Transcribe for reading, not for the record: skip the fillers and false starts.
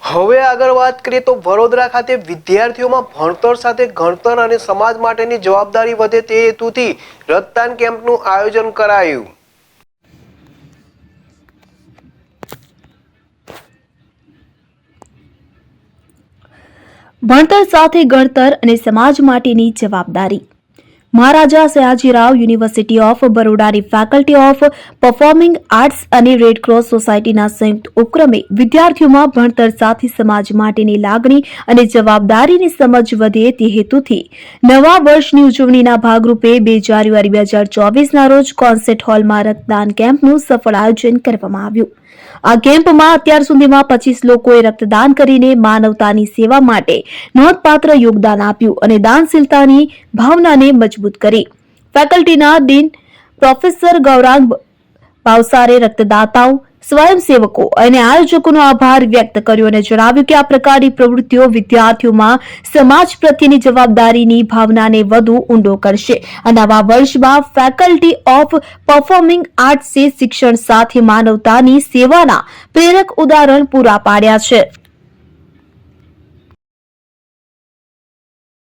હવે આગળ વાત કરીએ તો વડોદરા ખાતે વિદ્યાર્થીઓમાં ભણતર સાથે ગણતર અને સમાજ માટેની જવાબદારી વધે તે હેતુથી રક્તદાન કેમ્પનું આયોજન કરાયું। ભણતર સાથે ગણતર અને સમાજ માટેની જવાબદારી। મહારાજા સયાજીરાવ યુનિવર્સિટી ઓફ બરોડાની ફેકલ્ટી ઓફ પરફોર્મિંગ આર્ટ્સ અને રેડ ક્રોસ સોસાયટીના સંયુક્ત ઉપક્રમે વિદ્યાર્થીઓમાં ભણતર સાથે સમાજ માટેની લાગણી અને જવાબદારીની સમજ વધે તે હેતુથી નવા વર્ષની ઉજવણીના ભાગરૂપે 2 જાન્યુઆરી 2024ના રોજ કોન્સર્ટ હોલમાં રક્તદાન કેમ્પનું સફળ આયોજન કરવામાં આવ્યું। આ કેમ્પમાં અત્યાર સુધીમાં 25 લોકોએ રક્તદાન કરીને માનવતાની સેવા માટે નોંધપાત્ર યોગદાન આપ્યું અને દાનશીલતાની ભાવનાને મજબૂત કરી। ફેકલ્ટીના ડીન પ્રોફેસર ગૌરાંગ ભાવસારે રક્તદાતાઓ, સ્વયંસેવકો અને આયોજકોનો આભાર વ્યક્ત કર્યો અને જણાવ્યું કે આ પ્રકારની પ્રવૃત્તિઓ વિદ્યાર્થીઓમાં સમાજ પ્રત્યેની જવાબદારીની ભાવનાને વધુ ઊંડો કરશે। આ નવા વર્ષમાં ફેકલ્ટી ઓફ પરફોર્મિંગ આર્ટ્સે શિક્ષણ સાથે માનવતાની સેવાના પ્રેરક ઉદાહરણ પૂરા પાડ્યા છે।